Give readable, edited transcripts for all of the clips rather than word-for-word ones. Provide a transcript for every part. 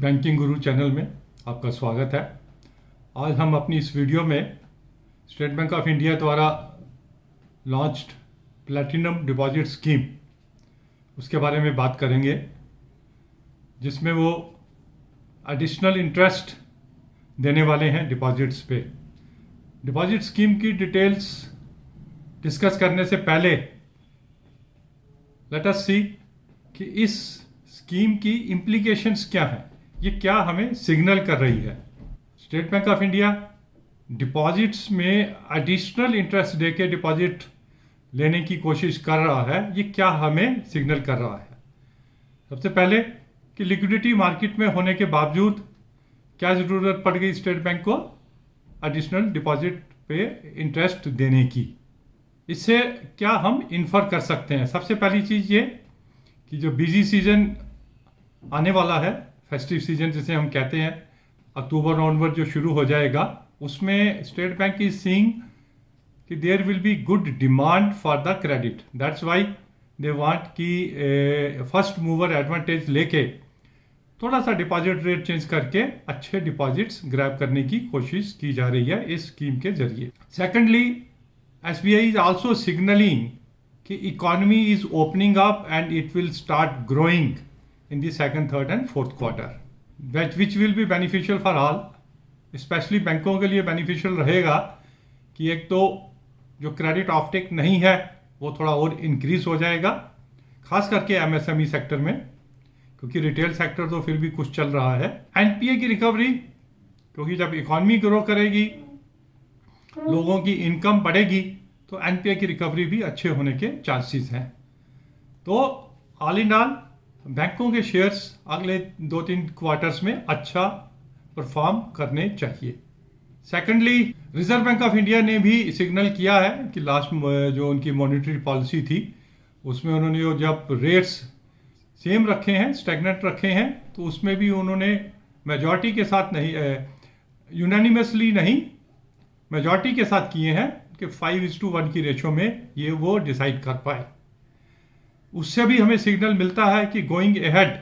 Banking गुरु channel में आपका स्वागत है। आज हम अपनी इस वीडियो में स्टेट बैंक ऑफ इंडिया द्वारा लॉन्च्ड प्लैटिनम डिपॉजिट स्कीम उसके बारे में बात करेंगे, जिसमें वो एडिशनल इंटरेस्ट देने वाले हैं डिपॉजिट्स पे। डिपॉजिट स्कीम की डिटेल्स डिस्कस करने से पहले लेट अस सी कि इस स्कीम की इम्प्लीकेशंस क्या हैं, ये क्या हमें सिग्नल कर रही है। State bank of India deposits में एडिशनल इंटरेस्ट देके डिपॉजिट लेने की कोशिश कर रहा है, ये क्या हमें सिग्नल कर रहा है। सबसे पहले कि लिक्विडिटी मार्केट में होने के बावजूद क्या ज़रूरत पड़ गई स्टेट बैंक को एडिशनल डिपॉजिट पे इंटरेस्ट देने की। इससे क्या हम इन्फर कर सकते हैं। सबसे पहली चीज़ ये कि जो बिजी सीजन आने वाला है, फेस्टिव सीजन जिसे हम कहते हैं, अक्टूबर नवंबर जो शुरू हो जाएगा, उसमें स्टेट बैंक इज सीइंग कि there will be good demand for the credit. That's why they want कि फर्स्ट मूवर एडवांटेज लेके थोड़ा सा डिपॉजिट रेट चेंज करके अच्छे डिपॉजिट्स ग्रैब करने की कोशिश की जा रही है इस स्कीम के जरिए। Secondly, SBI is also signalling कि economy is opening up and it will start growing in the second, third and fourth quarter, which will be beneficial for all, especially बैंकों के लिए बेनिफिशियल रहेगा कि एक तो जो क्रेडिट ऑफटेक नहीं है वो थोड़ा और इंक्रीज हो जाएगा, खास करके एमएसएमई सेक्टर में, क्योंकि रिटेल सेक्टर तो फिर भी कुछ चल रहा है। एनपीए की रिकवरी, क्योंकि जब इकोनॉमी ग्रो करेगी, लोगों की इनकम बढ़ेगी, तो एनपीए की रिकवरी भी अच्छे होने के चांसेस हैं। तो ऑल इन ऑल बैंकों के शेयर्स अगले 2-3 क्वार्टर्स में अच्छा परफॉर्म करने चाहिए। Secondly, reserve bank of India ने भी सिग्नल किया है कि लास्ट जो उनकी मॉनेटरी पॉलिसी थी उसमें उन्होंने जब रेट्स सेम रखे हैं, स्टैग्नेंट रखे हैं, तो उसमें भी उन्होंने मेजॉरिटी के साथ नहीं, यूनानिमसली नहीं, मेजॉरिटी के साथ किए हैं कि 5:1 की रेशो में ये वो डिसाइड कर पाए। उससे भी हमें सिग्नल मिलता है कि गोइंग अहेड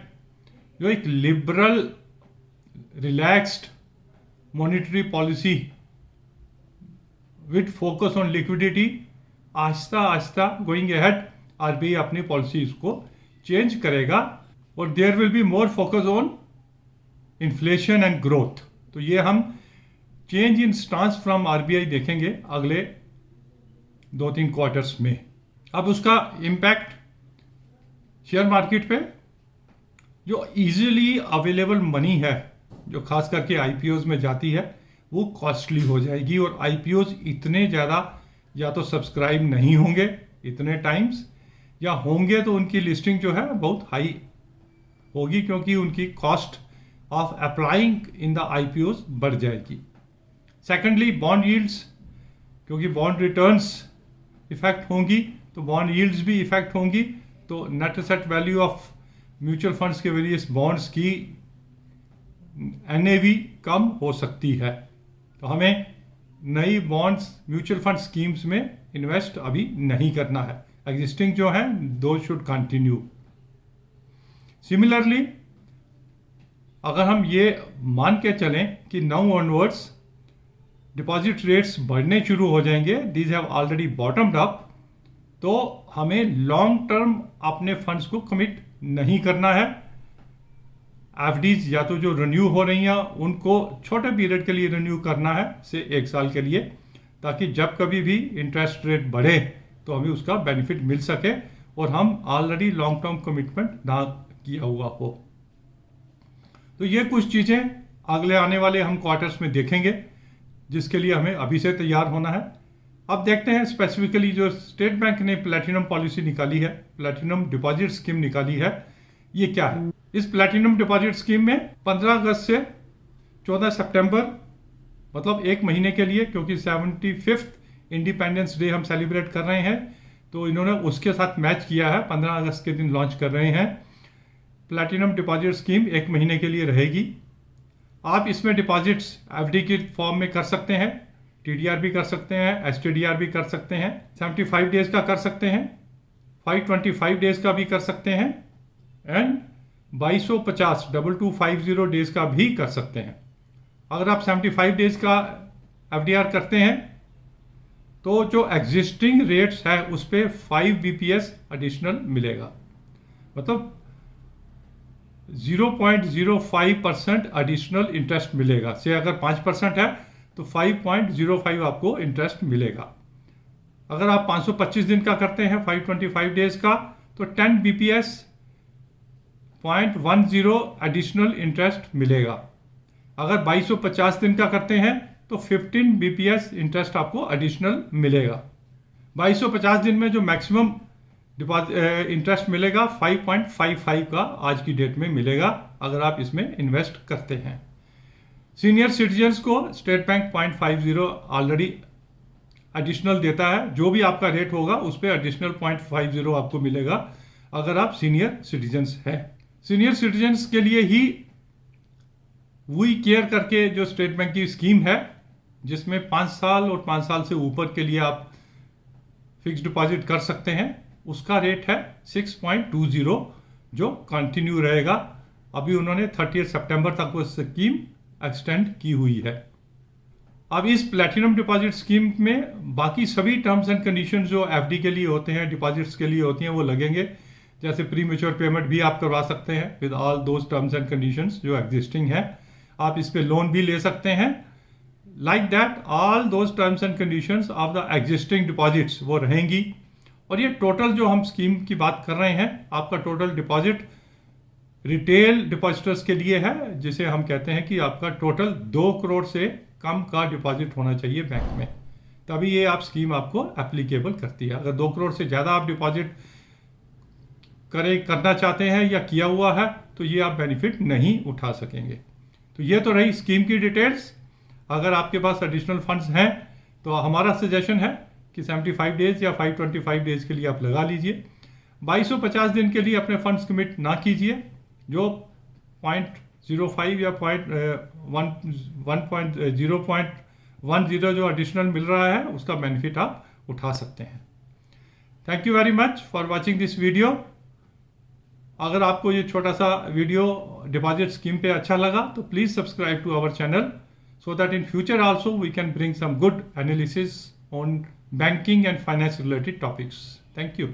जो एक liberal relaxed monetary policy with focus on liquidity, आहिस्ता आहिस्ता गोइंग अहेड आरबीआई अपनी पॉलिसीज को चेंज करेगा और there will be more focus on inflation and growth. तो ये हम change in stance from RBI देखेंगे अगले 2-3 क्वार्टर्स में। अब उसका इम्पैक्ट शेयर मार्केट पे, जो इजीली अवेलेबल मनी है जो खास करके आईपीओज में जाती है, वो कॉस्टली हो जाएगी और आईपीओज इतने ज़्यादा या तो सब्सक्राइब नहीं होंगे इतने टाइम्स, या होंगे तो उनकी लिस्टिंग जो है बहुत हाई होगी, क्योंकि उनकी cost of applying in the IPOs बढ़ जाएगी। सेकेंडली, बॉन्ड यील्ड्स, क्योंकि बॉन्ड रिटर्न्स इफेक्ट होंगी तो बॉन्ड यील्ड्स भी इफेक्ट होंगी, तो net asset value of mutual funds के वेरियस बॉन्ड्स की एनएवी कम हो सकती है। तो हमें नई बॉन्ड्स म्यूचुअल फंड स्कीम्स में इन्वेस्ट अभी नहीं करना है, एग्जिस्टिंग जो है दो शुड कंटिन्यू। सिमिलरली, अगर हम ये मान के चलें कि नाउ ऑनवर्ड्स डिपॉजिट रेट्स बढ़ने शुरू हो जाएंगे, दीज हैव ऑलरेडी बॉटम्ड अप, तो हमें लॉन्ग टर्म अपने फंड्स को कमिट नहीं करना है। एफडीज या तो जो रिन्यू हो रही हैं उनको छोटे पीरियड के लिए रिन्यू करना है, से 1 साल के लिए, ताकि जब कभी भी इंटरेस्ट रेट बढ़े तो हमें उसका बेनिफिट मिल सके और हम ऑलरेडी लॉन्ग टर्म कमिटमेंट ना किया हुआ हो। तो ये कुछ चीज़ें अगले आने वाले हम क्वार्टर्स में देखेंगे, जिसके लिए हमें अभी से तैयार होना है। अब देखते हैं स्पेसिफिकली जो स्टेट बैंक ने प्लैटिनम पॉलिसी निकाली है, प्लैटिनम डिपॉजिट स्कीम निकाली है, ये क्या है। इस प्लैटिनम डिपॉजिट स्कीम में 15 अगस्त से 14 सितंबर, मतलब 1 महीने के लिए, क्योंकि 75th इंडिपेंडेंस डे हम सेलिब्रेट कर रहे हैं, तो इन्होंने उसके साथ मैच किया है, 15 अगस्त के दिन लॉन्च कर रहे हैं। प्लैटिनम डिपॉजिट स्कीम 1 महीने के लिए रहेगी। आप इसमें डिपॉजिट्स एफडी के फॉर्म में कर सकते हैं, टीडीआर भी कर सकते हैं, एसटीडीआर भी कर सकते हैं, 75 डेज का कर सकते हैं, 525 डेज का भी कर सकते हैं, एंड 2250 2250 डेज का भी कर सकते हैं। अगर आप 75 डेज का एफडीआर करते हैं तो जो एग्जिस्टिंग रेट्स है उस पर 5 बीपीएस एडिशनल मिलेगा, मतलब 0.05% एडिशनल इंटरेस्ट मिलेगा। से अगर 5% है तो 5.05 आपको इंटरेस्ट मिलेगा। अगर आप 525 दिन का करते हैं 525 डेज का तो 10 बीपीएस 0.10 एडिशनल इंटरेस्ट मिलेगा। अगर 2250 दिन का करते हैं तो 15 बीपीएस इंटरेस्ट आपको एडिशनल मिलेगा। 2250 दिन में जो मैक्सिमम इंटरेस्ट मिलेगा 5.55 का आज की डेट में मिलेगा अगर आप इसमें इन्वेस्ट करते हैं। सीनियर सिटीजन्स को स्टेट बैंक 0.50 ऑलरेडी एडिशनल देता है। जो भी आपका रेट होगा उस पर एडिशनल 0.50 आपको मिलेगा अगर आप सीनियर सिटीजन्स हैं। सीनियर सिटीजन्स के लिए ही वी केयर करके जो स्टेट बैंक की स्कीम है, जिसमें 5 साल और 5 साल से ऊपर के लिए आप फिक्स डिपॉजिट कर सकते हैं, उसका रेट है 6.20 जो कंटिन्यू रहेगा। अभी उन्होंने 30 सितंबर तक वो स्कीम एक्सटेंड की हुई है। अब इस प्लैटिनम डिपॉजिट स्कीम में बाकी सभी टर्म्स एंड कंडीशंस जो एफडी के लिए होते हैं, डिपॉजिट्स के लिए होती हैं, वो लगेंगे। जैसे प्री मैच्योर पेमेंट भी आप करवा सकते हैं with all those terms and conditions जो एग्जिस्टिंग है। आप इस पे लोन भी ले सकते हैं। Like that all those terms and conditions of the existing deposits वो रहेंगी। और ये टोटल जो हम स्कीम की बात कर रहे हैं, आपका टोटल डिपॉजिट रिटेल डिपॉजिटर्स के लिए है, जिसे हम कहते हैं कि आपका टोटल 2 करोड़ से कम का डिपॉजिट होना चाहिए बैंक में, तभी ये आप स्कीम आपको एप्लीकेबल करती है। अगर 2 करोड़ से ज़्यादा आप डिपॉजिट करना चाहते हैं या किया हुआ है तो ये आप बेनिफिट नहीं उठा सकेंगे। तो ये तो रही स्कीम की डिटेल्स। अगर आपके पास एडिशनल फंड्स हैं तो हमारा सजेशन है कि 75 डेज या 525 डेज के लिए आप लगा लीजिए। 2250 दिन के लिए अपने फंड्स कमिट ना कीजिए। जो 0.05 या 0.10 जो एडिशनल मिल रहा है उसका बेनिफिट आप उठा सकते हैं। Thank you very much for watching this video. अगर आपको ये छोटा सा वीडियो डिपॉजिट स्कीम पे अच्छा लगा तो please subscribe to our channel so that in future also we can bring some good analysis on banking and finance related topics. Thank you.